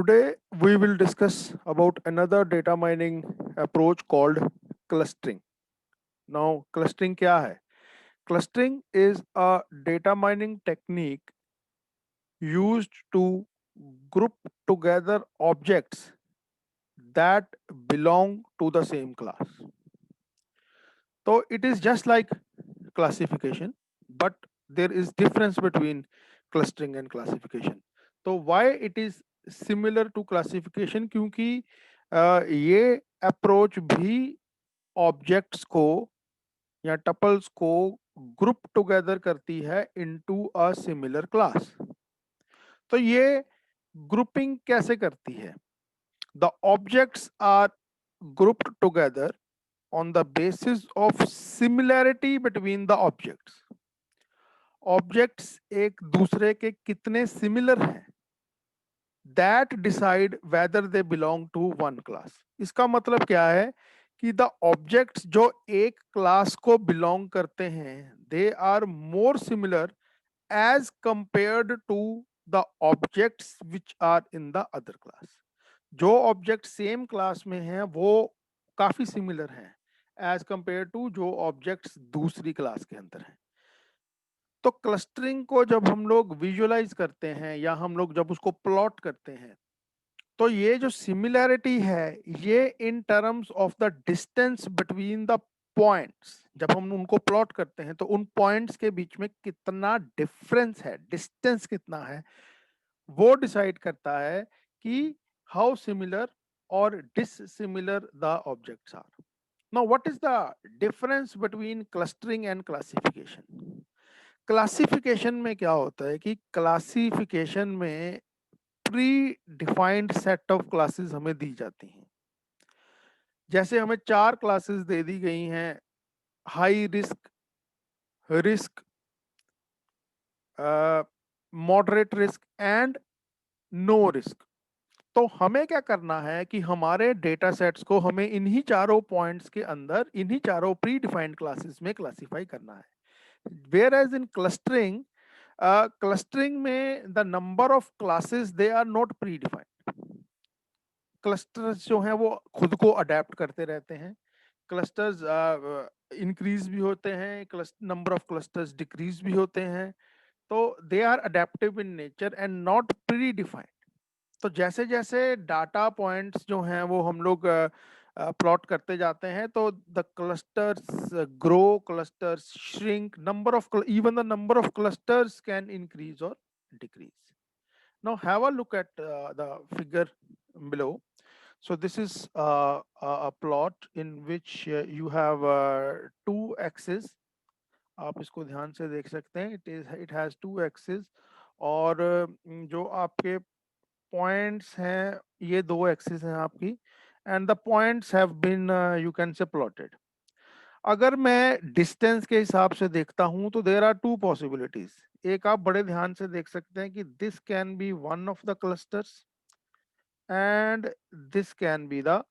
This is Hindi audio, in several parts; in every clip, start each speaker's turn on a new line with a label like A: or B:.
A: Today we will discuss about another data mining approach called clustering. Now, clustering क्या है? Clustering is a data mining technique used to group together objects that belong to the same class. So it is just like classification, but there is difference between clustering and classification. तो why it is similar to classification? क्योंकि ये अप्रोच भी ऑब्जेक्ट्स को या टपल्स को ग्रुप टुगेदर करती है इनटू अ सिमिलर क्लास। तो ये ग्रुपिंग कैसे करती है? The objects are grouped together on the basis of similarity between the objects. Objects एक दूसरे के कितने सिमिलर हैं, that decide whether they belong to one class. इसका मतलब क्या है कि द ऑब्जेक्ट्स जो एक क्लास को बिलोंग करते हैं they are more similar as compared to the objects which are in the other class. जो ऑब्जेक्ट सेम क्लास में हैं वो काफी सिमिलर हैं एज कंपेयर टू जो ऑब्जेक्ट्स दूसरी क्लास के अंदर हैं। तो क्लस्टरिंग को जब हम लोग विजुअलाइज करते हैं या हम लोग जब उसको प्लॉट करते हैं तो ये जो सिमिलैरिटी है ये in terms of the distance between the points, जब हम उनको प्लॉट करते हैं तो उन पॉइंट्स के बीच में कितना डिफरेंस है, डिस्टेंस कितना है, वो डिसाइड करता है कि हाउ सिमिलर और dissimilar the objects are. Now, what is the difference between clustering and classification? Classification में क्या होता है कि क्लासिफिकेशन में predefined set of classes हमें दी जाती हैं। जैसे हमें 4 क्लासेस दे दी गई हैं, high risk, risk, moderate risk and no risk. तो हमें क्या करना है कि हमारे डेटा सेट्स को हमें इन्हीं चारों पॉइंट्स के अंदर इन्हीं चारों प्री डिफाइंड क्लासेस में क्लासिफाई करना है। Whereas in clustering, clustering में the number of classes they are not predefined. Clusters जो हैं वो खुद को अडेप्ट करते रहते हैं। क्लस्टर्स इंक्रीज भी होते हैं, नंबर ऑफ क्लस्टर्स डिक्रीज भी होते हैं। तो they are adaptive in nature and not predefined. तो जैसे जैसे डाटा पॉइंट्स जो हैं वो हम लोग प्लॉट करते जाते हैं तो the clusters grow, clusters shrink, number of even the number of clusters can increase और decrease. Now have a look at the figure below. So this is a plot in which you have two axes. आप इसको ध्यान से देख सकते हैं, it has two axes और जो आपके पॉइंट्स हैं ये दो एक्सिस हैं आपकी and the points have been you can say plotted. अगर मैं डिस्टेंस के हिसाब से देखता हूं तो देयर आर टू पॉसिबिलिटीज। एक आप बड़े ध्यान से देख सकते हैं कि this can be one of the clusters and this can be the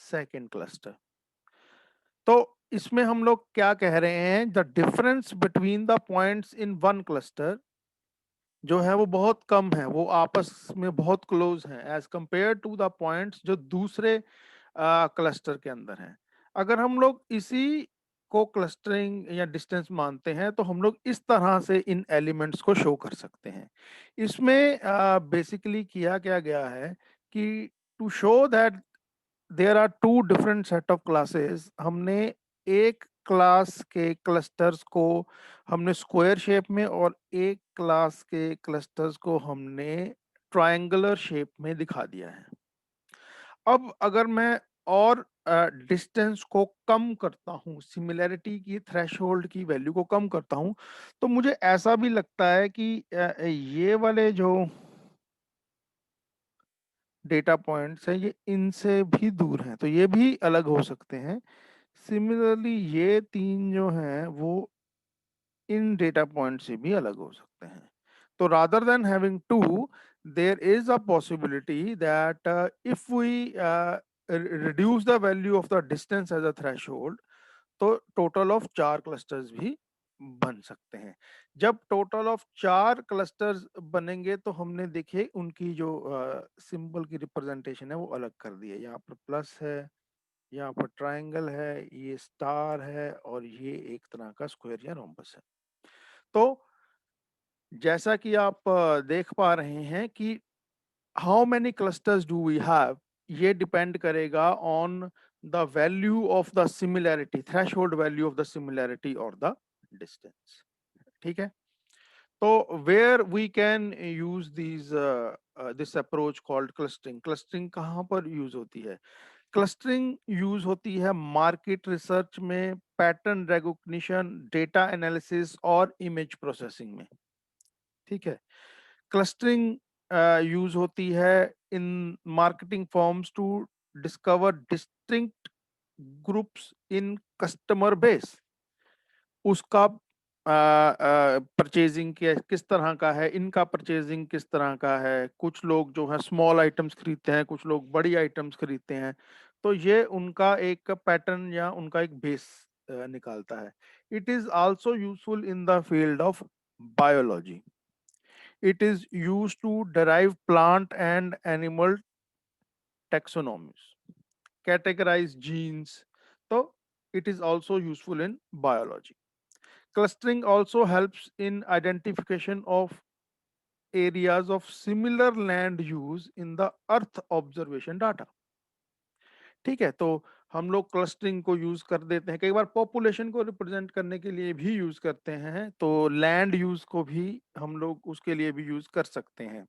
A: second cluster. तो इसमें हम लोग क्या कह रहे हैं, the difference between the points in one cluster जो है वो बहुत कम है, वो आपस में बहुत क्लोज हैं as compare to the points जो दूसरे क्लस्टर के अंदर हैं। अगर हम लोग इसी को क्लस्टरिंग या डिस्टेंस मानते हैं तो हम लोग इस तरह से इन एलिमेंट्स को शो कर सकते हैं। इसमें बेसिकली किया क्या गया है कि to show that there are two different set of classes, हमने एक क्लास के क्लस्टर्स को हमने स्क्वायर शेप में और एक क्लास के क्लस्टर्स को हमने ट्रायंगुलर शेप में दिखा दिया है। अब अगर मैं और डिस्टेंस को कम करता हूँ, सिमिलैरिटी की थ्रेशोल्ड की वैल्यू को कम करता हूँ, तो मुझे ऐसा भी लगता है कि ये वाले जो डेटा पॉइंट्स हैं ये इनसे भी दूर हैं, तो ये भी अलग हो सकते हैं। सिमिलरली ये तीन जो हैं वो इन डेटा पॉइंट से भी अलग हो सकते हैं। तो rather than having two, there is a possibility that if we reduce the value of the distance as a threshold, तो टोटल ऑफ 4 क्लस्टर्स भी बन सकते हैं। जब टोटल ऑफ 4 क्लस्टर्स बनेंगे तो हमने देखिए उनकी जो सिंबल की रिप्रेजेंटेशन है वो अलग कर दी है। यहाँ पर प्लस है, यहाँ पर ट्रायंगल है, ये स्टार है और ये एक तरह का स्क्वायर या रोम्बस है। तो जैसा कि आप देख पा रहे हैं कि how many clusters do we have, ये डिपेंड करेगा on the value of the similarity, threshold value of the similarity और द डिस्टेंस। ठीक है, तो where we can use these this approach called clustering. Clustering कहाँ पर यूज होती है? क्लस्टरिंग यूज होती है मार्केट रिसर्च में, पैटर्न रिकॉग्निशन, डेटा एनालिसिस और इमेज प्रोसेसिंग में। ठीक है, क्लस्टरिंग यूज होती है in marketing firms to discover distinct groups in customer base. उसका परचेजिंग किस तरह का है, इनका परचेजिंग किस तरह का है। कुछ लोग जो है स्मॉल आइटम्स खरीदते हैं, कुछ लोग बड़ी आइटम्स खरीदते हैं। तो ये उनका एक पैटर्न या उनका एक बेस निकालता है। It is also useful in the field of biology. It is used to derive plant and animal taxonomies, categorize genes. So it is also useful in biology. Clustering also helps in identification of areas of similar land use in the earth observation data. ठीक है, तो हम लोग क्लस्टरिंग को यूज कर देते हैं, कई बार पॉपुलेशन को रिप्रेजेंट करने के लिए भी यूज करते हैं, तो लैंड यूज को भी हम लोग उसके लिए भी यूज कर सकते हैं।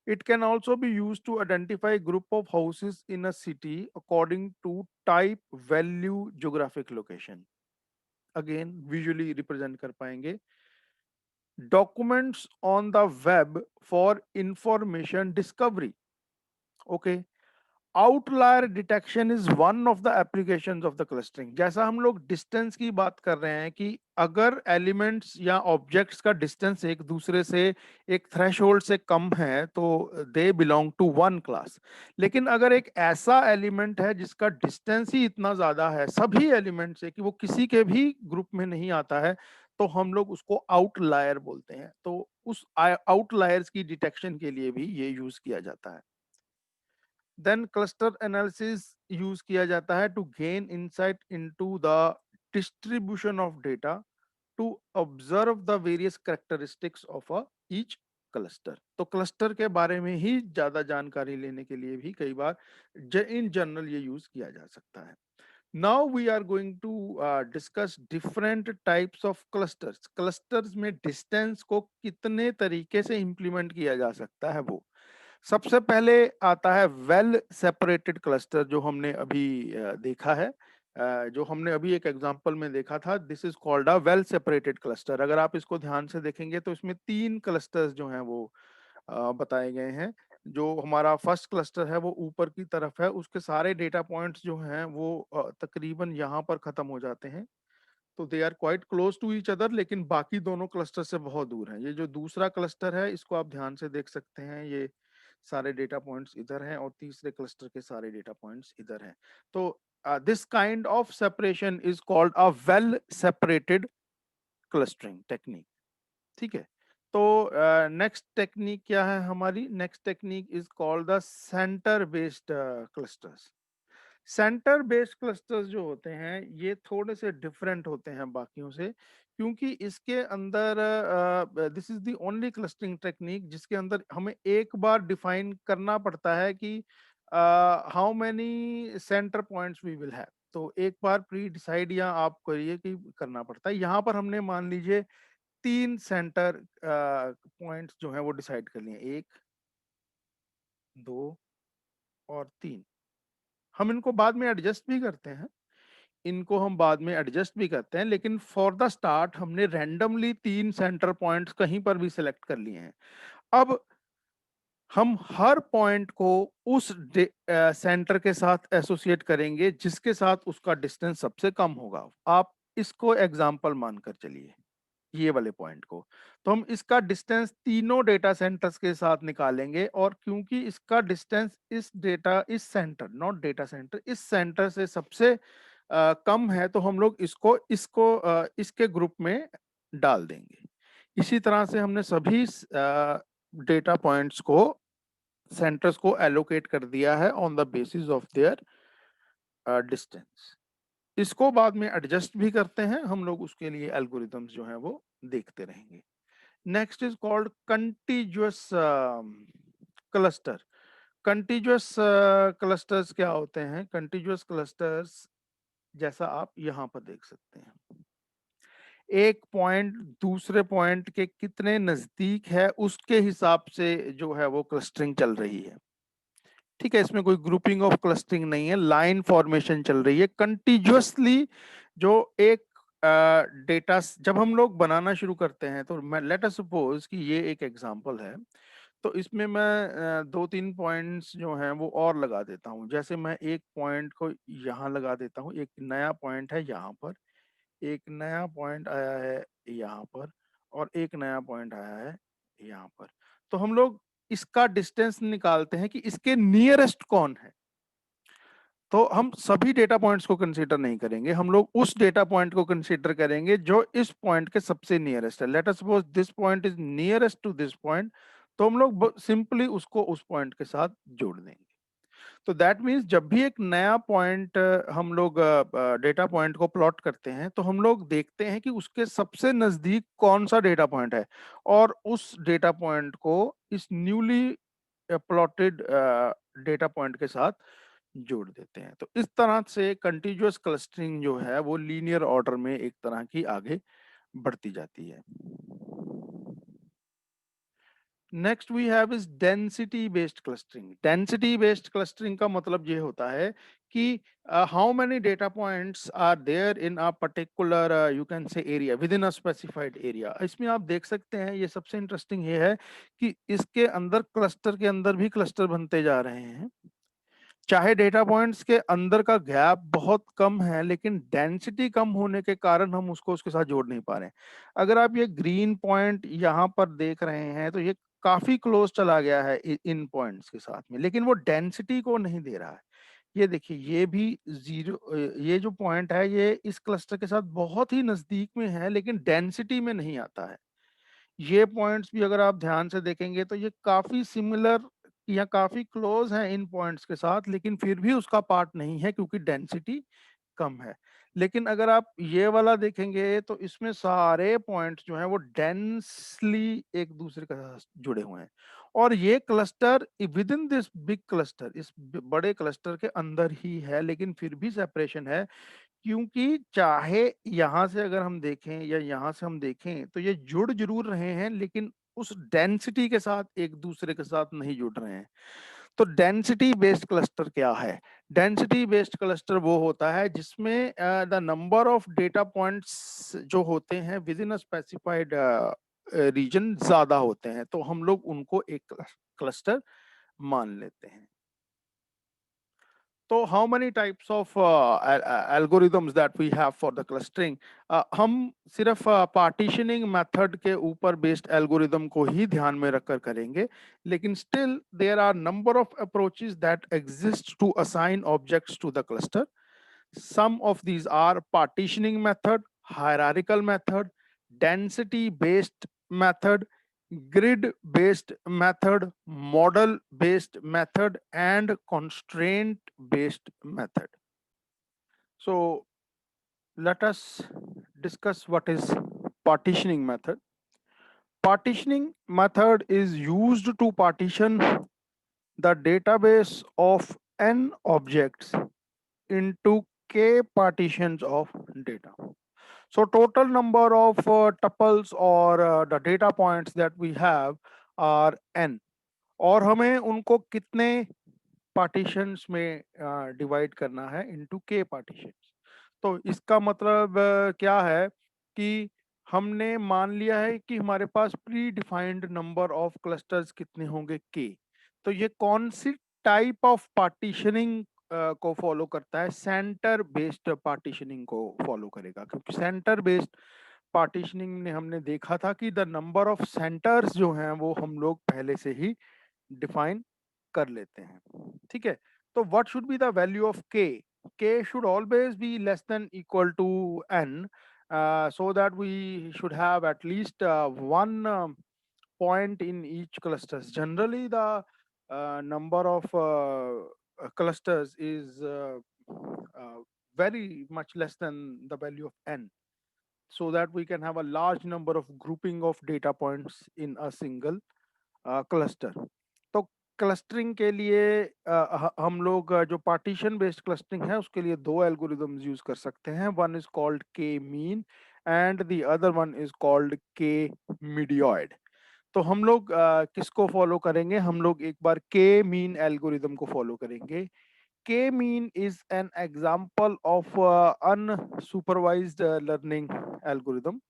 A: It can also be used to identify group of houses in a city according to type, value, geographic location. Again, visually represent कर पाएंगे। Documents on the web for information discovery. Okay. Outlier detection is one of the applications of the clustering. जैसा हम लोग डिस्टेंस की बात कर रहे हैं कि अगर एलिमेंट्स या ऑब्जेक्ट्स का डिस्टेंस एक दूसरे से एक थ्रेशोल्ड से कम है तो they belong to one class. लेकिन अगर एक ऐसा एलिमेंट है जिसका डिस्टेंस ही इतना ज्यादा है सभी एलिमेंट से कि वो किसी के भी ग्रुप में नहीं आता है, तो हम लोग उसको आउटलायर बोलते हैं। तो उस आउटलायर्स की डिटेक्शन के लिए भी ये यूज किया जाता है। देन क्लस्टर एनालिसिस यूज किया जाता है to gain insight into the distribution of data, to observe the various characteristics of a each cluster. तो क्लस्टर के बारे में ही ज्यादा जानकारी लेने के लिए भी कई बार इन जनरल ये यूज किया जा सकता है। Now we are going to discuss different types of clusters. Clusters में डिस्टेंस को कितने तरीके से इंप्लीमेंट किया जा सकता है वो। सबसे पहले आता है वेल सेपरेटेड क्लस्टर, जो हमने अभी देखा है, जो हमने अभी एक एग्जांपल में देखा था। This is called a well separated cluster. अगर आप इसको ध्यान से देखेंगे तो इसमें 3 क्लस्टर्स जो हैं वो बताए गए हैं। जो हमारा फर्स्ट क्लस्टर है वो ऊपर की तरफ है, उसके सारे डेटा पॉइंट्स जो हैं वो तकरीबन यहाँ पर खत्म हो जाते हैं। तो they are quite close to each other, लेकिन बाकी दोनों क्लस्टर से बहुत दूर हैं। ये जो दूसरा क्लस्टर है इसको आप ध्यान से देख सकते हैं, ये सारे डेटा पॉइंट्स इधर हैं और तीसरे क्लस्टर के सारे डेटा पॉइंट्स इधर हैं। तो this kind of separation is called a well separated clustering technique. ठीक है, तो नेक्स्ट टेक्निक क्या है हमारी? Next technique is called the centre based clusters. Centre based clusters जो होते हैं ये थोड़े से डिफरेंट होते हैं बाकियों से, क्योंकि इसके अंदर this is the only clustering technique जिसके अंदर हमें एक बार डिफाइन करना पड़ता है कि how many center points we will have. तो एक बार प्री डिसाइड या आप करिए कि करना पड़ता है। यहाँ पर हमने मान लीजिए 3 सेंटर पॉइंट्स जो हैं वो डिसाइड कर लिए, 1, 2 और 3। हम इनको बाद में एडजस्ट भी करते हैं, इनको हम बाद में एडजस्ट भी करते हैं, लेकिन फॉर द स्टार्ट हमने रैंडमली 3 सेंटर पॉइंट्स कहीं पर भी सिलेक्ट कर लिए हैं। अब हम हर पॉइंट को उस सेंटर के साथ एसोसिएट करेंगे जिसके साथ उसका डिस्टेंस सबसे कम होगा। आप इसको एग्जाम्पल मानकर चलिए, ये वाले पॉइंट को। तो हम इसका डिस्टेंस तीनों डेटा सेंटर्स के साथ निकालेंगे, और क्योंकि इसका डिस्टेंस इस सेंटर, नॉट डेटा सेंटर, इस सेंटर से सबसे कम है, तो हम लोग इसको इसको इसके ग्रुप में डाल देंगे। इसी तरह से हमने सभी डेटा पॉइंट्स को, सेंटर्स को एलोकेट कर दिया है on the basis of their distance. इसको बाद में एडजस्ट भी करते हैं हम लोग, उसके लिए एल्गोरिथम्स जो हैं वो देखते रहेंगे। Next is called contiguous cluster. Contiguous clusters क्या होते हैं? कंटीजुअस क्लस्टर्स जैसा आप यहाँ पर देख सकते हैं, एक पॉइंट दूसरे पॉइंट के कितने नजदीक है उसके हिसाब से जो है वो क्लस्टरिंग चल रही है। ठीक है, इसमें कोई ग्रुपिंग ऑफ क्लस्टरिंग नहीं है, लाइन फॉर्मेशन चल रही है कंटिन्यूअसली। जो एक डेटा जब हम लोग बनाना शुरू करते हैं, तो मैं लेट अस सपोज कि ये एक एग्जांपल है, तो इसमें मैं दो तीन पॉइंट्स जो हैं वो और लगा देता हूँ। जैसे मैं एक पॉइंट को यहाँ लगा देता हूँ, एक नया पॉइंट है यहाँ पर, एक नया पॉइंट आया है यहाँ पर, और एक नया पॉइंट आया है यहाँ पर। तो हम लोग इसका डिस्टेंस निकालते हैं कि इसके नियरेस्ट कौन है। तो हम सभी डेटा पॉइंट्स को कंसीडर नहीं करेंगे, हम लोग उस डेटा पॉइंट को कंसीडर करेंगे जो इस पॉइंट के सबसे नियरेस्ट है। Let us suppose this point is nearest to this point, तो हम लोग सिंपली उसको उस पॉइंट के साथ जोड़ देंगे। तो दैट मीन्स जब भी एक नया पॉइंट हम लोग डेटा पॉइंट को प्लॉट करते हैं, तो हम लोग देखते हैं कि उसके सबसे नजदीक कौन सा डेटा पॉइंट है, और उस डेटा पॉइंट को इस न्यूली प्लॉटेड डेटा पॉइंट के साथ जोड़ देते हैं। तो इस तरह से कंटीन्यूअस क्लस्टरिंग जो है वो लीनियर ऑर्डर में एक तरह की आगे बढ़ती जाती है। Next we have is density based clustering. Density based clustering का मतलब ये होता है कि how many data points are there in a particular you can say area within a specified area. इसमें आप देख सकते हैं, ये सबसे इंटरेस्टिंग ये है कि इसके अंदर क्लस्टर के अंदर भी क्लस्टर बनते जा रहे हैं। चाहे डेटा पॉइंट्स के अंदर का गैप बहुत कम है, लेकिन डेंसिटी कम होने के कारण हम उसको उसके साथ जोड़ नहीं पा रहे हैं। अगर आप ये ग्रीन पॉइंट यहाँ पर देख रहे हैं, तो ये काफी क्लोज चला गया है इन पॉइंट्स के साथ में, लेकिन वो डेंसिटी को नहीं दे रहा है। ये देखिए, ये भी जीरो, ये जो पॉइंट है ये इस क्लस्टर के साथ बहुत ही नजदीक में है, लेकिन डेंसिटी में नहीं आता है। ये पॉइंट्स भी अगर आप ध्यान से देखेंगे तो ये काफी सिमिलर या काफी क्लोज हैं इन पॉइंट्स के साथ, लेकिन फिर भी उसका पार्ट नहीं है क्योंकि डेंसिटी कम है। लेकिन अगर आप ये वाला देखेंगे तो इसमें सारे पॉइंट्स जो हैं वो डेंसली एक दूसरे के साथ जुड़े हुए हैं, और ये cluster with in this big cluster, इस बड़े क्लस्टर के अंदर ही है, लेकिन फिर भी सेपरेशन है। क्योंकि चाहे यहां से अगर हम देखें या यहां से हम देखें, तो ये जुड़ जरूर रहे हैं, लेकिन उस डेंसिटी के साथ एक दूसरे के साथ नहीं जुड़ रहे हैं। तो डेंसिटी बेस्ड क्लस्टर क्या है? डेंसिटी बेस्ड क्लस्टर वो होता है जिसमें the number of data points जो होते हैं within a specified region ज्यादा होते हैं, तो हम लोग उनको एक क्लस्टर मान लेते हैं। तो how many types of algorithms that we have for the clustering? हम सिर्फ पार्टीशनिंग मेथड के ऊपर बेस्ड एल्गोरिदम को ही ध्यान में रखकर करेंगे, लेकिन still there are number of approaches that exist to assign objects to the cluster. Some of these are partitioning method, hierarchical method, density based method, grid based method, model based method, and constraint based method. So let us discuss what is partitioning method. Partitioning method is used to partition the database of n objects into k partitions of data. So total number of tuples or the data points that we have are n, और हमें उनको कितने पार्टीशंस में डिवाइड करना है इनटू के पार्टीशंस। तो इसका मतलब क्या है कि हमने मान लिया है कि हमारे पास predefined number of clusters कितने होंगे के। तो ये कौन सी टाइप ऑफ पार्टीशनिंग को फॉलो करता है? सेंटर बेस्ड पार्टीशनिंग को फॉलो करेगा, क्योंकि सेंटर बेस्ड पार्टीशनिंग ने हमने देखा था कि द नंबर ऑफ सेंटर्स जो हैं वो हम लोग पहले से ही डिफाइन कर लेते हैं। ठीक है, तो what should be the value of K? K should always be less than equal to N, so that we should have at least one point in each clusters. Generally, the number of clusters is very much less than the value of n, so that we can have a large number of grouping of data points in a single cluster. तो क्लस्टरिंग के लिए हम लोग जो पार्टीशन बेस्ड क्लस्टरिंग है उसके लिए दो एल्गोरिदम्स यूज कर सकते हैं. One is called K mean and the other one is called के मीडियोइड. तो हम लोग किसको फॉलो करेंगे? हम लोग एक बार के मीन एल्गोरिदम को फॉलो करेंगे. K mean is an example of unsupervised learning algorithm.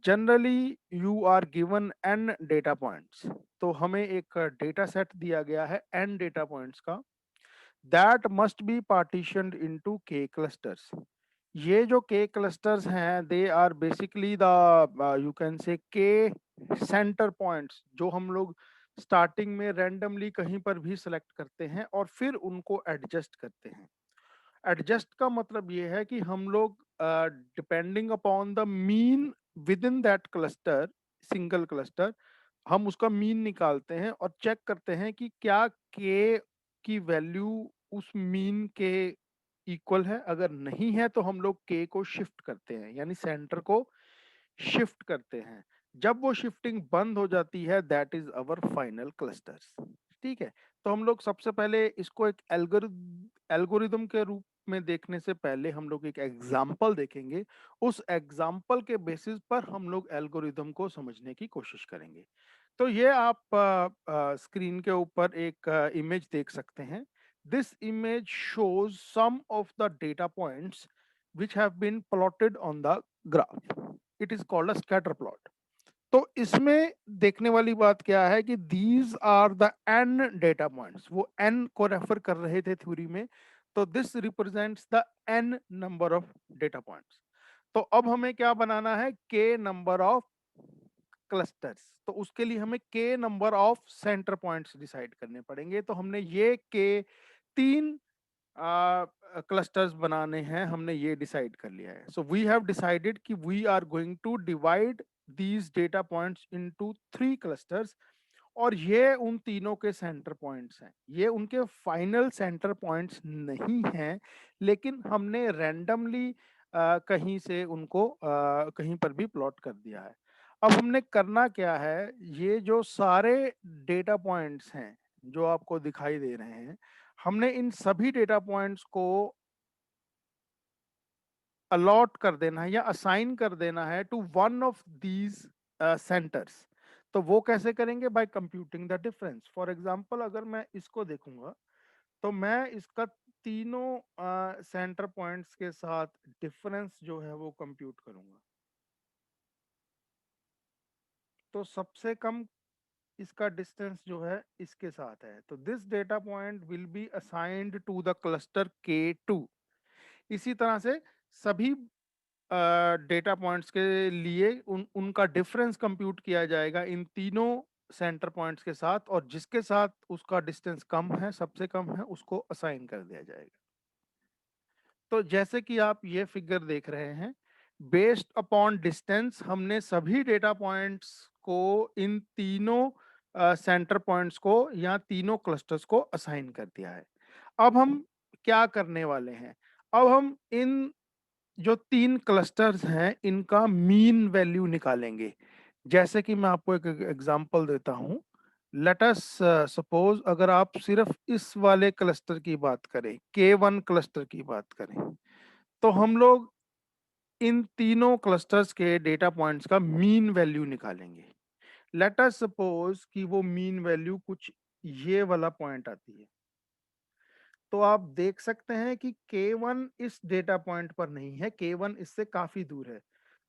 A: Generally you are given n data points. तो हमें एक डेटा सेट दिया गया है n डेटा पॉइंट्स का. That must be partitioned into k clusters. ये जो k क्लस्टर्स हैं they are basically the you can say k centre points, जो हम लोग स्टार्टिंग में रैंडमली कहीं पर भी सिलेक्ट करते हैं और फिर उनको एडजस्ट करते हैं. एडजस्ट का मतलब ये है कि हम लोग depending upon the mean with in that cluster, single cluster, हम उसका मीन निकालते हैं और चेक करते हैं कि क्या के की वैल्यू उस मीन के इक्वल है. अगर नहीं है तो हम लोग के को शिफ्ट करते हैं, यानी सेंटर को शिफ्ट करते हैं. जब वो शिफ्टिंग बंद हो जाती है that is our final clusters. ठीक है. तो हम लोग सबसे पहले इसको एक एल्गोरिदम के रूप में देखने से पहले हम लोग एक एग्जाम्पल देखेंगे. उस एग्जाम्पल के बेसिस पर हम लोग एल्गोरिदम को समझने की कोशिश करेंगे. तो ये आप स्क्रीन के ऊपर एक इमेज देख सकते हैं. This image shows some of the data points which have been plotted on the graph. It is called a scatter plot. तो इसमें देखने वाली बात क्या है कि these are the n data points. वो n को रेफर कर रहे थे थ्योरी में. तो this represents the n number of data points. तो अब हमें क्या बनाना है? k number of clusters. तो उसके लिए हमें k number of centre points decide करने पड़ेंगे. तो हमने ये k तीन क्लस्टर्स बनाने हैं, हमने ये डिसाइड कर लिया है. सो वी हैव डिसाइडेड कि we are going to divide these data points into three clusters. और ये उन तीनों के सेंटर पॉइंट्स हैं. ये उनके फाइनल सेंटर पॉइंट्स नहीं हैं, लेकिन हमने रैंडमली कहीं से उनको कहीं पर भी प्लॉट कर दिया है. अब हमने करना क्या है? ये जो सारे डेटा पॉइंट्स हैं जो आपको दिखाई दे रहे हैं, हमने इन सभी डेटा पॉइंट्स को अलॉट कर देना है या असाइन कर देना है to one of these centers. तो वो कैसे करेंगे? By computing the difference. For example अगर मैं इसको देखूंगा तो मैं इसका तीनों सेंटर पॉइंट्स के साथ डिफरेंस जो है वो कंप्यूट करूंगा. तो सबसे कम इसका डिस्टेंस जो है इसके साथ है. तो this data point will be assigned to the cluster K2. इसी तरह से सभी डेटा पॉइंट्स के लिए उनका डिफरेंस कंप्यूट किया जाएगा इन तीनों सेंटर पॉइंट्स के साथ, और जिसके साथ उसका डिस्टेंस कम है, सबसे कम है, उसको असाइन कर दिया जाएगा. तो जैसे कि आप ये फिगर देख रहे हैं, बेस्ड अपॉन डिस्टेंस हमने सभी डेटा पॉइंट्स को इन तीनों सेंटर पॉइंट्स को या तीनों क्लस्टर्स को असाइन कर दिया है. अब हम क्या करने वाले हैं? अब हम इन जो तीन क्लस्टर्स हैं इनका मीन वैल्यू निकालेंगे. जैसे कि मैं आपको एक एग्जांपल देता हूं. लेट अस सपोज अगर आप सिर्फ इस वाले क्लस्टर की बात करें, K1 क्लस्टर की बात करें, तो हम लोग इन तीनों क्लस्टर्स के डेटा पॉइंट्स का मीन वैल्यू निकालेंगे. लेट अस सपोज कि वो मीन वैल्यू कुछ ये वाला पॉइंट आती है. तो आप देख सकते हैं कि K1 इस डेटा पॉइंट पर नहीं है, K1 इससे काफी दूर है.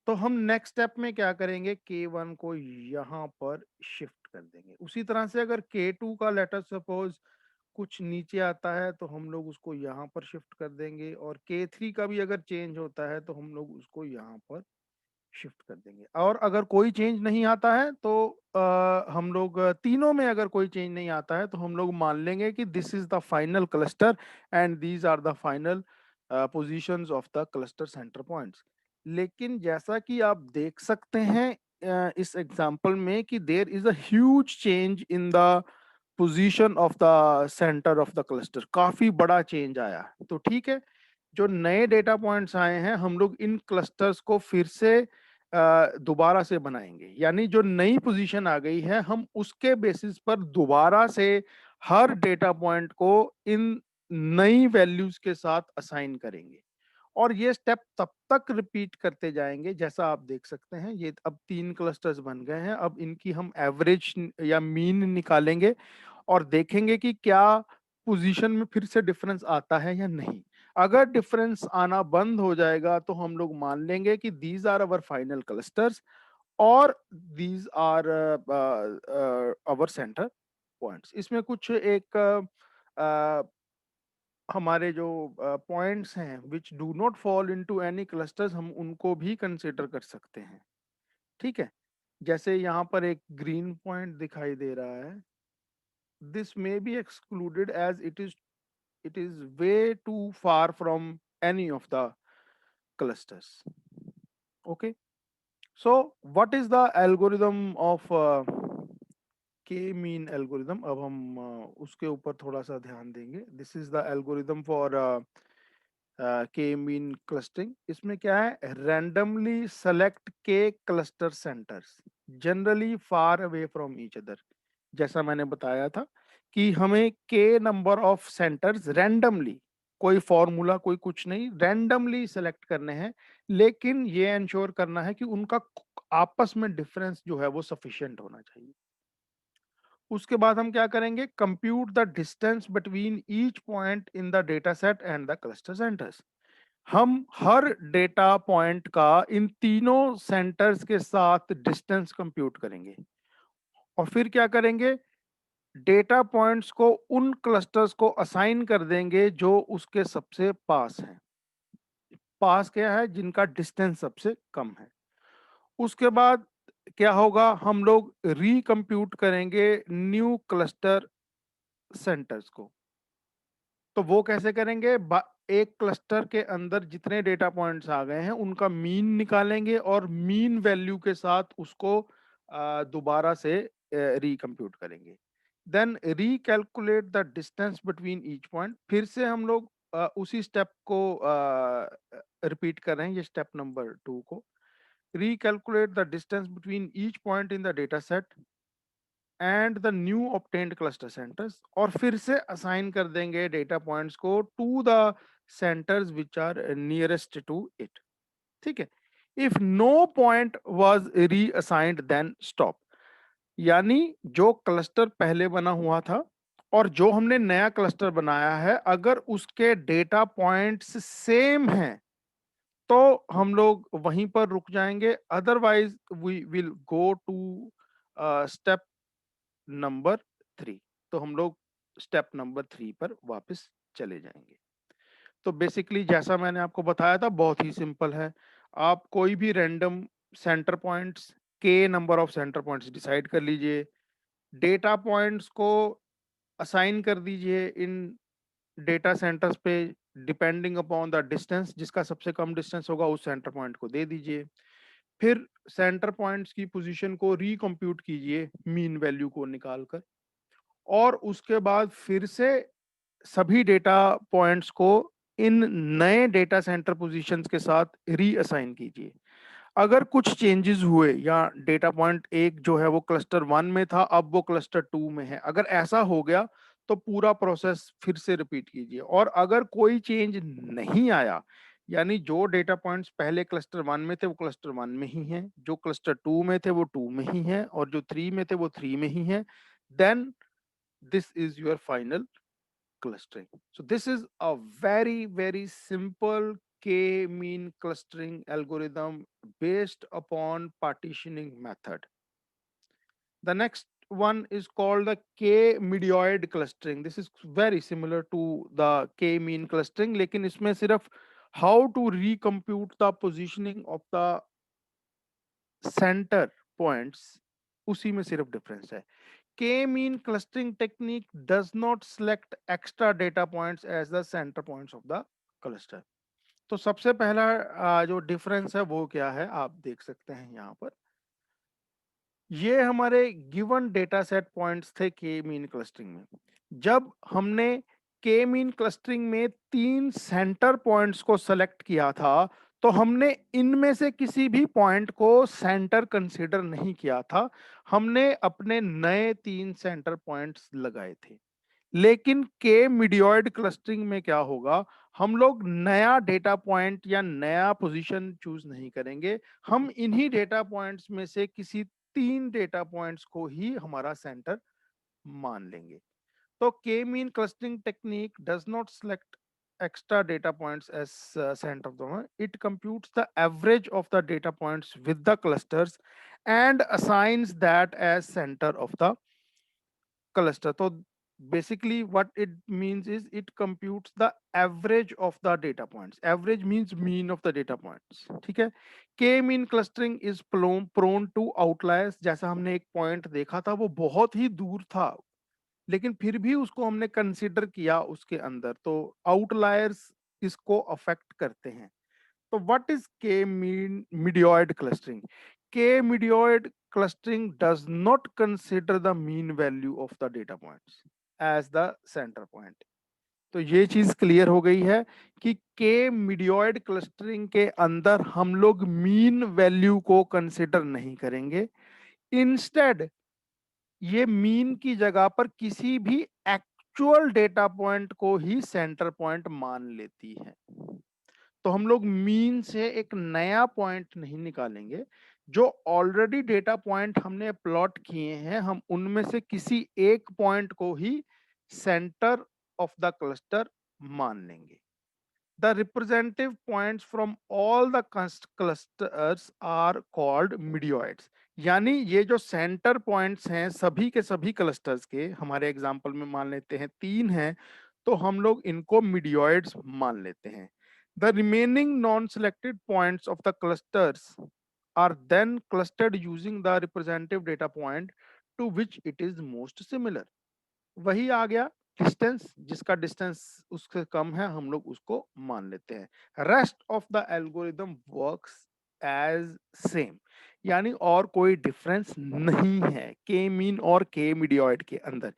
A: तो हम नेक्स्ट स्टेप में क्या करेंगे? K1 को यहाँ पर शिफ्ट कर देंगे. उसी तरह से अगर K2 का लेटर सपोज कुछ नीचे आता है तो हम लोग उसको यहाँ पर शिफ्ट कर देंगे, और K3 का भी अगर चेंज होता है तो हम लोग उसको यहाँ पर शिफ्ट कर देंगे. और अगर कोई चेंज नहीं आता है तो हम लोग तीनों में अगर कोई चेंज नहीं आता है तो हम लोग मान लेंगे कि this is the final cluster and these are the final positions of the cluster center points. लेकिन जैसा कि आप देख सकते हैं इस एग्जाम्पल में कि there is a huge change in the position of the centre of the cluster, काफी बड़ा चेंज आया है। तो ठीक है, जो नए डेटा पॉइंट्स आए हैं हम लोग इन क्लस्टर्स को फिर से दोबारा से बनाएंगे, यानी जो नई पोजीशन आ गई है हम उसके बेसिस पर दोबारा से हर डेटा पॉइंट को इन नई वैल्यूज के साथ असाइन करेंगे। और ये स्टेप तब तक रिपीट करते जाएंगे, जैसा आप देख सकते हैं ये अब 3 क्लस्टर्स बन गए हैं। अब इनकी हम एवरेज या मीन निकालेंगे और देखेंगे कि क्या पोजीशन में फिर से डिफरेंस आता है या नहीं। अगर डिफरेंस आना बंद हो जाएगा तो हम लोग मान लेंगे कि these are our final clusters और these are our centre points. इसमें कुछ एक हमारे जो पॉइंट्स हैं which do not fall into any clusters, हम उनको भी कंसिडर कर सकते हैं। ठीक है, जैसे यहाँ पर एक ग्रीन पॉइंट दिखाई दे रहा है, this may be excluded as it is way too far from any of the clusters. Okay, so what is the algorithm of k mean algorithm? अब हम उसके ऊपर थोड़ा सा ध्यान देंगे। This is the algorithm for के मीन क्लस्टरिंग। इसमें क्या है, रैंडमली सेलेक्ट के cluster centres generally far away from each other. जैसा मैंने बताया था कि हमें के नंबर ऑफ सेंटर्स रैंडमली, कोई फॉर्मूला कोई कुछ नहीं, रैंडमली सेलेक्ट करने हैं, लेकिन ये इंश्योर करना है कि उनका आपस में डिफरेंस जो है वो सफिशिएंट होना चाहिए। उसके बाद हम क्या करेंगे, compute the distance between each point in the data set and the cluster centres. हम हर डेटा पॉइंट का इन तीनों सेंटर्स के साथ डिस्टेंस कंप्यूट करेंगे और फिर क्या करेंगे, डेटा पॉइंट्स को उन क्लस्टर्स को असाइन कर देंगे जो उसके सबसे पास हैं। पास क्या है, जिनका डिस्टेंस सबसे कम है। उसके बाद क्या होगा, हम लोग रिकम्प्यूट करेंगे न्यू क्लस्टर सेंटर्स को। तो वो कैसे करेंगे, एक क्लस्टर के अंदर जितने डेटा पॉइंट्स आ गए हैं उनका मीन निकालेंगे और मीन वैल्यू के साथ उसको दोबारा से रिकम्प्यूट करेंगे। Then recalculate the distance between each point. फिर से हम लोग उसी स्टेप को रिपीट कर रहे हैं, ये स्टेप नंबर 2 को। Recalculate the distance between each point in the data set and the new obtained cluster centres, और फिर से असाइन कर देंगे डेटा पॉइंट्स को to the centres which are nearest to it. ठीक है, if no point was reassigned then stop. यानी जो क्लस्टर पहले बना हुआ था और जो हमने नया क्लस्टर बनाया है, अगर उसके डेटा पॉइंट्स सेम हैं तो हम लोग वहीं पर रुक जाएंगे, otherwise we will go to step number 3। तो हम लोग स्टेप नंबर 3 पर वापस चले जाएंगे। तो बेसिकली जैसा मैंने आपको बताया था, बहुत ही सिंपल है। आप कोई भी रैंडम सेंटर पॉइंट्स, के number of centre points decide कर लीजिए, डेटा पॉइंट्स को असाइन कर दीजिए इन डेटा सेंटर्स पे डिपेंडिंग अपॉन द डिस्टेंस, जिसका सबसे कम डिस्टेंस होगा उस सेंटर पॉइंट को दे दीजिए। फिर सेंटर पॉइंट्स की पोजीशन को रिकम्प्यूट कीजिए मीन वैल्यू को निकालकर, और उसके बाद फिर से सभी डेटा पॉइंट्स को इन नए डेटा सेंटर पोजीशंस के साथ रीअसाइन कीजिए। अगर कुछ चेंजेस हुए या डेटा पॉइंट एक जो है वो क्लस्टर 1 में था अब वो क्लस्टर 2 में है, अगर ऐसा हो गया तो पूरा प्रोसेस फिर से रिपीट कीजिए। और अगर कोई चेंज नहीं आया, यानी जो डेटा पॉइंट्स पहले क्लस्टर 1 में थे वो क्लस्टर 1 में ही हैं, जो क्लस्टर 2 में थे वो 2 में ही हैं, और जो 3 में थे वो 3 में ही हैं, then this is your final clustering. So this is a very simple k-mean clustering algorithm based upon partitioning method. The next one is called the k-medioid clustering. This is very similar to the k-mean clustering, लेकिन इसमें सिर्फ how to recompute the positioning of the center points, उसी में सिर्फ डिफरेंस है। K-mean clustering technique does not select extra data points as the center points of the cluster. तो सबसे पहला जो डिफरेंस है वो क्या है, आप देख सकते हैं यहाँ पर। ये हमारे गिवन डेटा सेट पॉइंट्स थे के मीन क्लस्टरिंग में। जब हमने के मीन क्लस्टरिंग में 3 सेंटर पॉइंट्स को सेलेक्ट किया था, तो हमने इनमें से किसी भी पॉइंट को सेंटर कंसीडर नहीं किया था। हमने अपने नए 3 सेंटर पॉइंट्स लगाए थे। लेकिन के मीडियोइड क्लस्टरिंग में क्या होगा, हम लोग नया डेटा पॉइंट या नया पोजीशन चूज नहीं करेंगे। हम इन्हीं डेटा पॉइंट्स में से किसी 3 डेटा पॉइंट्स को ही हमारा सेंटर मान लेंगे। तो के mean clustering technique does not select extra data points as center of the one. It computes the average of the data points with the clusters and assigns that as center of the cluster. So basically what it means is it computes the average of the data points. Average means mean of the data points. ठीक है। K mean clustering is prone to outliers. जैसा हमने एक पॉइंट देखा था, वो बहुत ही दूर था, लेकिन फिर भी उसको हमने कंसिडर किया उसके अंदर, तो आउटलायर्स इसको अफेक्ट करते हैं। तो व्हाट इज के मीन मीडियोइड क्लस्टरिंग? के मीडियोइड clustering does not consider the mean value of the data points as the center point. तो ये चीज क्लियर हो गई है कि के मीडियोइड क्लस्टरिंग के अंदर हम लोग मीन वैल्यू को कंसिडर नहीं करेंगे। इंस्टेड ये मीन की जगह पर किसी भी एक्चुअल डेटा पॉइंट को ही सेंटर पॉइंट मान लेती है। तो हम लोग मीन से एक नया पॉइंट नहीं निकालेंगे। जो ऑलरेडी डेटा पॉइंट हमने प्लॉट किए हैं, हम उनमें से किसी एक पॉइंट को ही सेंटर ऑफ द क्लस्टर मान लेंगे। The representative points from all the clusters are called medoids. यानी ये जो सेंटर पॉइंट्स हैं सभी के सभी क्लस्टर्स के, हमारे एग्जांपल में मान लेते हैं 3 हैं, तो हम लोग इनको मिडियोइड्स मान लेते हैं। The remaining non-selected points of the clusters are then clustered using the representative data point to which it is most similar. वही आ गया डिस्टेंस, जिसका डिस्टेंस उससे कम है हम लोग उसको मान लेते हैं। Rest of the algorithm works as same, यानी और कोई डिफरेंस नहीं है के मीन और के मीडियोइड के अंदर।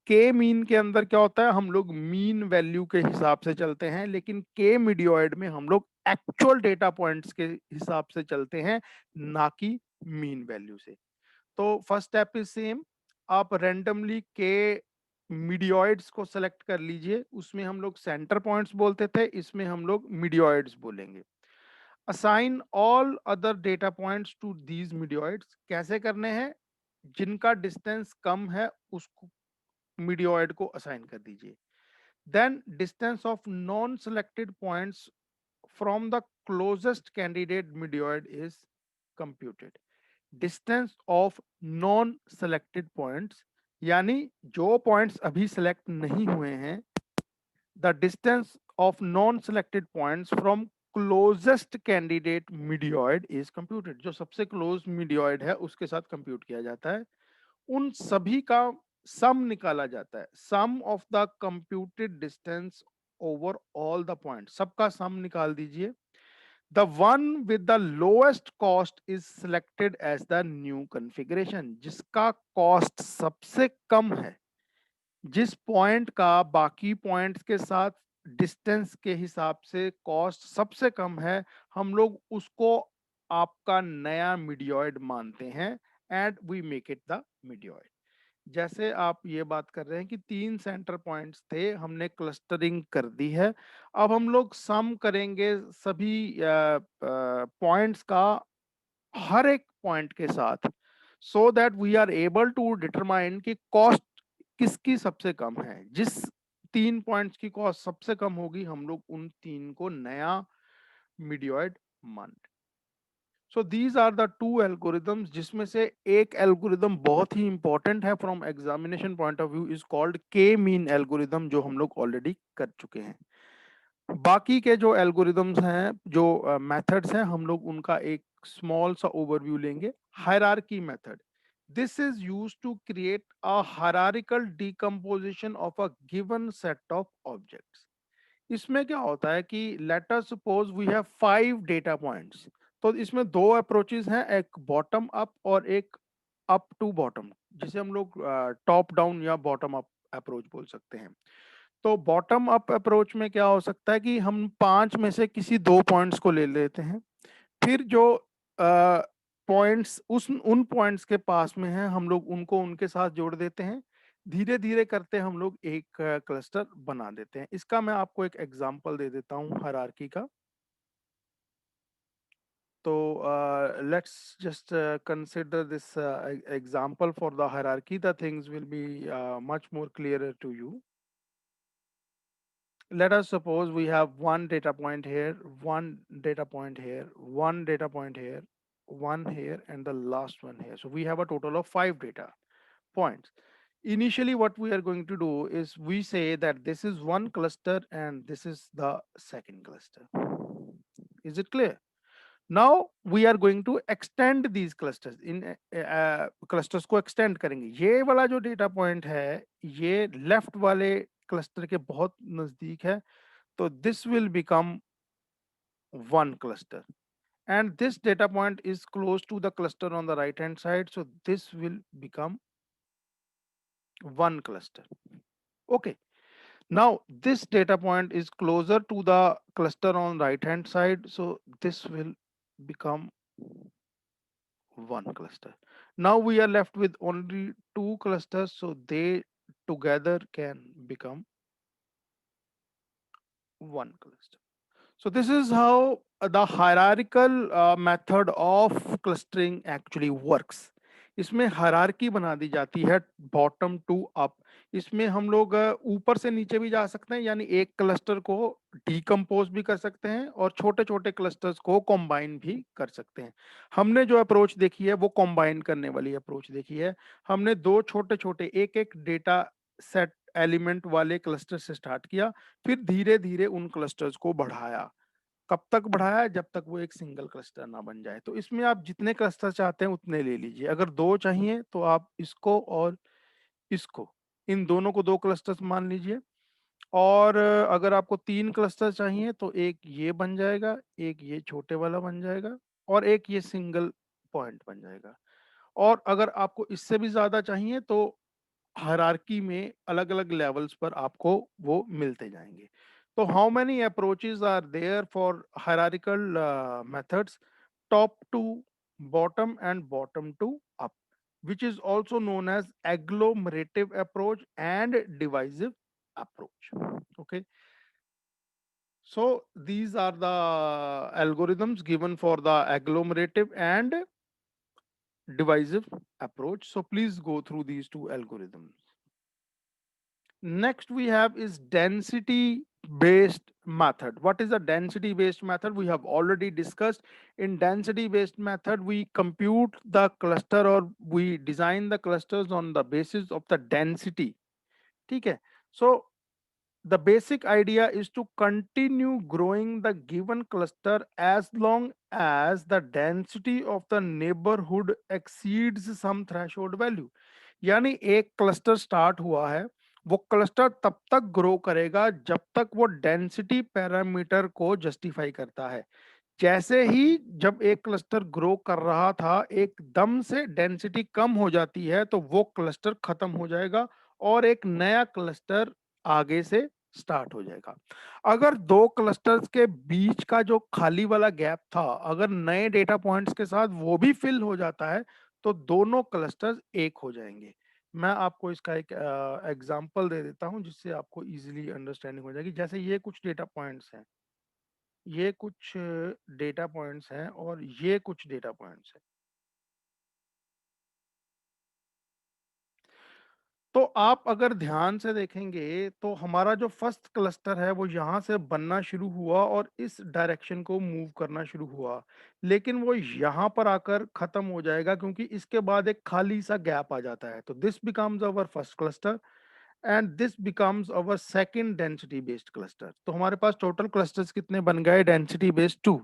A: के मीन के अंदर क्या होता है, हम लोग मीन वैल्यू के हिसाब से चलते हैं, लेकिन के मीडियोइड में हम लोग एक्चुअल डेटा पॉइंट्स के हिसाब से चलते हैं, ना कि मीन वैल्यू से। तो फर्स्ट स्टेप इज सेम। आप रैंडमली के मीडियोइड्स को सेलेक्ट कर लीजिए, उसमें हम लोग सेंटर पॉइंट्स बोलते थे, इसमें हम लोग मीडियोइड्स बोलेंगे। Assign all other data points to these medoids. कैसे करने हैं, जिनका डिस्टेंस कम है उसको मीडियोइड को असाइन कर दीजिए। Then distance of non selected points from the closest candidate medoid is computed. Distance of non selected points, यानी जो पॉइंट्स अभी सेलेक्ट नहीं हुए हैं, the distance of non selected points from closest candidate medoid is computed. जो सबसे क्लोज मीडियोइड है उसके साथ कंप्यूट किया जाता है। उन सभी का सम निकाला जाता है। Sum of the computed distance over all the point, सबका सम निकाल दीजिए। The one with the lowest cost is selected as the new configuration. जिसका कॉस्ट सबसे कम है, जिस पॉइंट का बाकी पॉइंट्स के साथ डिस्टेंस के हिसाब से कॉस्ट सबसे कम है, हम लोग उसको आपका नया मीडियोइड मानते हैं and we make it the medoid. जैसे आप ये बात कर रहे हैं कि 3 सेंटर पॉइंट्स थे, हमने क्लस्टरिंग कर दी है। अब हम लोग सम करेंगे सभी पॉइंट्स का हर एक पॉइंट के साथ, so that we are able to determine कि कॉस्ट किसकी सबसे कम है। जिस 3 पॉइंट्स की कॉस्ट सबसे कम होगी, हम लोग उन 3 को नया मीडियोइड मान। So these are the two algorithms, जिसमें से एक एल्गोरिदम बहुत ही इंपॉर्टेंट है from examination point of view, is called K mean algorithm, जो हम लोग ऑलरेडी कर चुके हैं। बाकी के जो एल्गोरिदम्स हैं, जो मेथड्स हैं, हम लोग उनका एक स्मॉल सा ओवरव्यू लेंगे। Hierarchy method, this is used to create a hierarchical decomposition of a given set of objects. इसमें क्या होता है कि let us suppose we have 5 data points. तो इसमें दो अप्रोचेस हैं, एक बॉटम अप और एक अप टू बॉटम, जिसे हम लोग टॉप डाउन या बॉटम अप अप्रोच बोल सकते हैं। तो बॉटम अप अप्रोच में क्या हो सकता है कि हम 5 में से किसी 2 पॉइंट्स को ले लेते हैं, फिर जो पॉइंट्स उस उन पॉइंट्स के पास में हैं हम लोग उनको उनके साथ जोड़ देते हैं, धीरे धीरे करते हम लोग एक क्लस्टर बना देते हैं। इसका मैं आपको एक एग्जांपल दे देता हूँ हायरार्की का। तो let's just consider this example for the hierarchy, the things will be much more clearer to you. Let us suppose we have one data point here, one data point here, one data point here, one here, and the last one here. So we have a total of 5 data points. Initially, what we are going to do is we say that this is one cluster and this is the second cluster. Is it clear? Now we are going to extend these clusters in clusters को extend करेंगे। ये वाला जो data point है ये left वाले cluster के बहुत नजदीक है, तो this will become one cluster, and this data point is close to the cluster on the right hand side, so this will become one cluster. Okay, now this data point is closer to the cluster on right hand side, so this will become one cluster. Now we are left with only 2 clusters, so they together can become one cluster. So this is how the hierarchical method of clustering actually works. इसमें हायरार्की बना दी जाती है बॉटम टू अप। इसमें हम लोग ऊपर से नीचे भी जा सकते हैं, यानी एक क्लस्टर को डीकम्पोज भी कर सकते हैं और छोटे छोटे क्लस्टर्स को कॉम्बाइन भी कर सकते हैं। हमने जो अप्रोच देखी है वो कॉम्बाइन करने वाली अप्रोच देखी है। हमने दो छोटे छोटे एक एक डेटा सेट एलिमेंट वाले क्लस्टर से स्टार्ट किया, फिर धीरे धीरे उन क्लस्टर्स को बढ़ाया। कब तक बढ़ाया? जब तक वो एक सिंगल क्लस्टर ना बन जाए। तो इसमें आप जितने क्लस्टर चाहते हैं उतने ले लीजिए। अगर दो चाहिए तो आप इसको और इसको, इन दोनों को दो क्लस्टर्स मान लीजिए। और अगर आपको 3 क्लस्टर चाहिए तो एक ये बन जाएगा, एक ये छोटे वाला बन जाएगा और एक ये सिंगल पॉइंट बन जाएगा। और अगर आपको इससे भी ज्यादा चाहिए तो हायरार्की में अलग अलग लेवल्स पर आपको वो मिलते जाएंगे। तो how many approaches are there for hierarchical methods? Top to bottom and bottom to up, which is also known as agglomerative approach and divisive approach. Okay, so these are the algorithms given for the agglomerative and divisive approach. So please go through these two algorithms. Next we have is density based method. What is a density based method? We have already discussed. In density based method we compute the cluster or we design the clusters on the basis of the density. ठीक है? So the basic idea is to continue growing the given cluster as long as the density of the neighborhood exceeds some threshold value. यानी एक क्लस्टर स्टार्ट हुआ है, वो क्लस्टर तब तक ग्रो करेगा जब तक वो डेंसिटी पैरामीटर को जस्टिफाई करता है। जैसे ही जब एक क्लस्टर ग्रो कर रहा था एकदम से डेंसिटी कम हो जाती है तो वो क्लस्टर खत्म हो जाएगा और एक नया क्लस्टर आगे से स्टार्ट हो जाएगा। अगर दो क्लस्टर्स के बीच का जो खाली वाला गैप था अगर नए डेटा पॉइंट्स के साथ वो भी फिल हो जाता है तो दोनों क्लस्टर्स एक हो जाएंगे। मैं आपको इसका एक एग्जांपल दे देता हूं जिससे आपको इजीली अंडरस्टैंडिंग हो जाएगी। जैसे ये कुछ डेटा पॉइंट्स हैं, ये कुछ डेटा पॉइंट्स हैं और ये कुछ डेटा पॉइंट्स हैं। तो आप अगर ध्यान से देखेंगे तो हमारा जो फर्स्ट क्लस्टर है वो यहाँ से बनना शुरू हुआ और इस डायरेक्शन को मूव करना शुरू हुआ, लेकिन वो यहाँ पर आकर खत्म हो जाएगा क्योंकि इसके बाद एक खाली सा गैप आ जाता है। तो this becomes our first cluster and this becomes our second density based cluster. तो हमारे पास टोटल क्लस्टर्स कितने बन गए? Density based 2।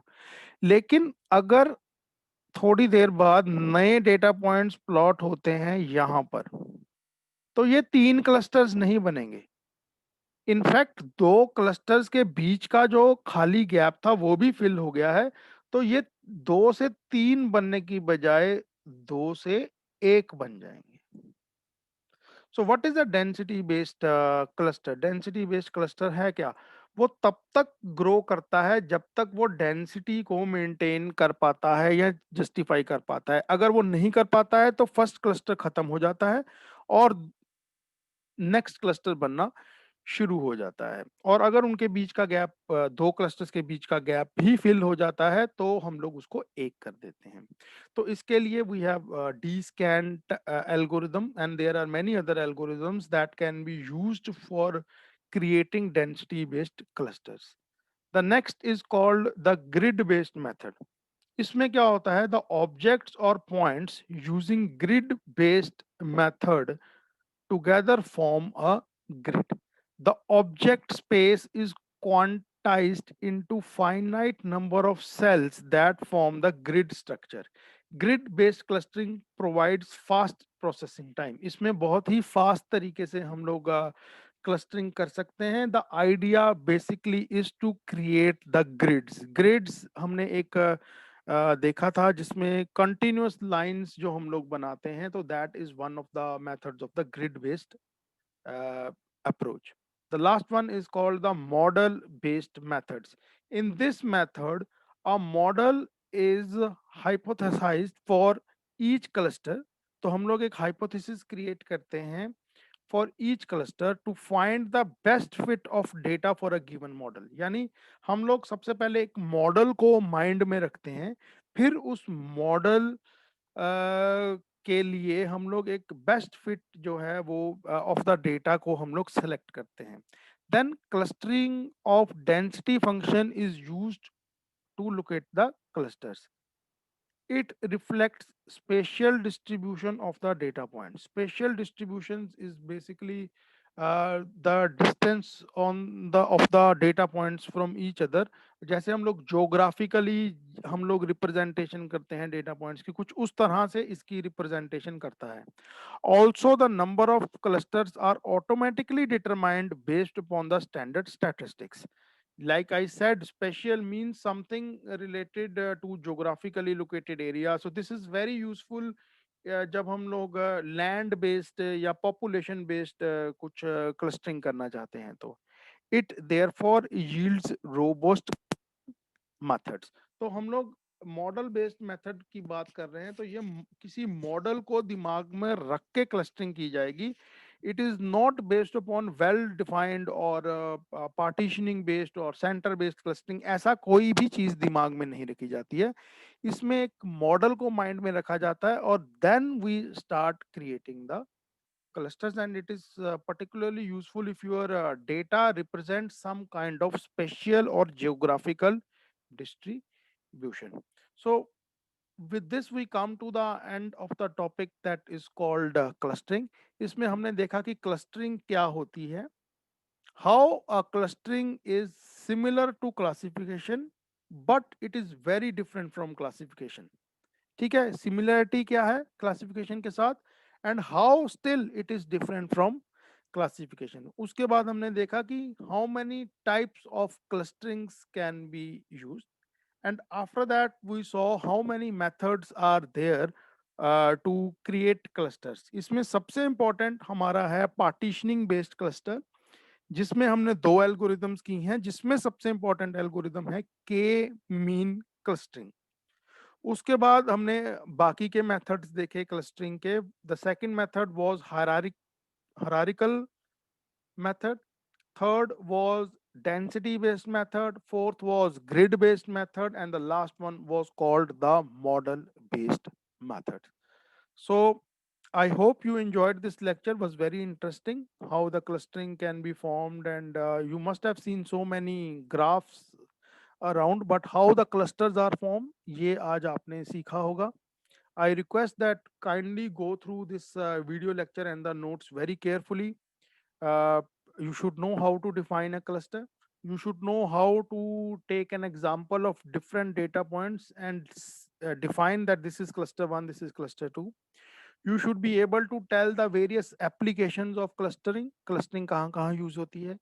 A: लेकिन अगर थोड़ी देर बाद नए डेटा पॉइंट्स प्लॉट होते हैं यहाँ पर तो ये 3 क्लस्टर्स नहीं बनेंगे, इनफैक्ट दो क्लस्टर्स के बीच का जो खाली गैप था वो भी फिल हो गया है। तो ये 2 से 3 बनने की बजाय 2 से 1 बन जाएंगे। So what is a density based cluster? Density based cluster है क्या? वो तब तक ग्रो करता है जब तक वो डेंसिटी को मेंटेन कर पाता है या जस्टिफाई कर पाता है। अगर वो नहीं कर पाता है तो फर्स्ट क्लस्टर खत्म हो जाता है और नेक्स्ट क्लस्टर बनना शुरू हो जाता है। और अगर उनके बीच का गैप, दो क्लस्टर्स के बीच का गैप भी फिल हो जाता है तो हम लोग उसको एक कर देते हैं। तो इसके लिए we have DSCAN algorithm and there are many other algorithms that can be used for creating density based clusters. The next is called the grid based method. इसमें क्या होता है? The objects or points using grid based method together form a grid. The object space is quantized into finite number of cells that form the grid structure. Grid based clustering provides fast processing time. इसमें बहुत ही फास्ट तरीके से हम लोग क्लस्टरिंग कर सकते हैं। The idea basically is to create the grids. Grids हमने एक देखा था जिसमें कंटिन्यूअस लाइंस जो हम लोग बनाते हैं, तो that is one of the methods of the grid based approach. The last one is called the model based methods. In this method, a model is hypothesized for each cluster. तो हम लोग एक hypothesis create करते हैं for each cluster to find the best fit of data for a given model. यानी हम लोग सबसे पहले एक मॉडल को माइंड में रखते हैं, फिर उस मॉडल के लिए हम लोग एक बेस्ट फिट जो है वो ऑफ द डेटा को हम लोग सेलेक्ट करते हैं। Then clustering of density function is used to locate the clusters. It reflects spatial distribution of the data points. Spatial distributions is basically the distance on the of the data points from each other. जैसे हम लोग जोग्राफिकली हम लोग रिप्रेजेंटेशन करते हैं डेटा पॉइंट्स की, कुछ उस तरह से इसकी रिप्रेजेंटेशन करता है। Also, the number of clusters are automatically determined based upon the standard statistics. Like I said, spatial means something related to geographically located area. So this is very useful जब हम लोग लैंड बेस्ड या पॉपुलेशन बेस्ड कुछ क्लस्टरिंग करना चाहते हैं तो it therefore yields robust methods. तो हम लोग मॉडल बेस्ड मेथड की बात कर रहे हैं, तो ये किसी मॉडल को दिमाग में रख के क्लस्टरिंग की जाएगी। It is not based upon well defined और पार्टीशनिंग बेस्ड और सेंटर बेस्ड क्लस्टरिंग, ऐसा कोई भी चीज दिमाग में नहीं रखी जाती है। इसमें एक मॉडल को माइंड में रखा जाता है और then we start creating the clusters, and it is particularly useful if your data represents some kind of spatial or geographical distribution. So with this we come to the end of the topic that is called clustering. इसमें हमने देखा कि clustering क्या होती है, how a clustering is similar to classification but it is very different from classification. ठीक है, सिमिलरिटी क्या है क्लासिफिकेशन के साथ and how still it is different from classification. उसके बाद हमने देखा कि how many types of clusterings can be used and after that we saw how many methods are there to create clusters. इसमें सबसे इंपॉर्टेंट हमारा है पार्टीशनिंग बेस्ड क्लस्टर, जिसमें हमने दो एल्गोरिदम्स की हैं, जिसमें सबसे इंपॉर्टेंट एल्गोरिदम है के मीन क्लस्टरिंग। उसके बाद हमने बाकी के मेथड्स देखे क्लस्टरिंग के। The second method was hierarchical method, third was density based method, fourth was grid based method, and the last one was called the model based method. So I hope you enjoyed this lecture. Was very interesting how the clustering can be formed, and you must have seen so many graphs around, but how the clusters are formed ये आज आपने सीखा होगा। I request that kindly go through this video lecture and the notes very carefully. uh, you should know how to define a cluster. You should know how to take an example of different data points and define that this is cluster 1, this is cluster 2. You should be able to tell the various applications of clustering, clustering कहाँ कहाँ use होती है।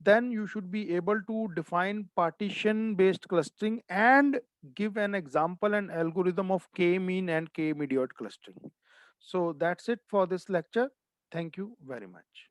A: then you should be able to define partition based clustering and give an example and algorithm of k-mean and k-mediate clustering. So that's it for this lecture. Thank you very much.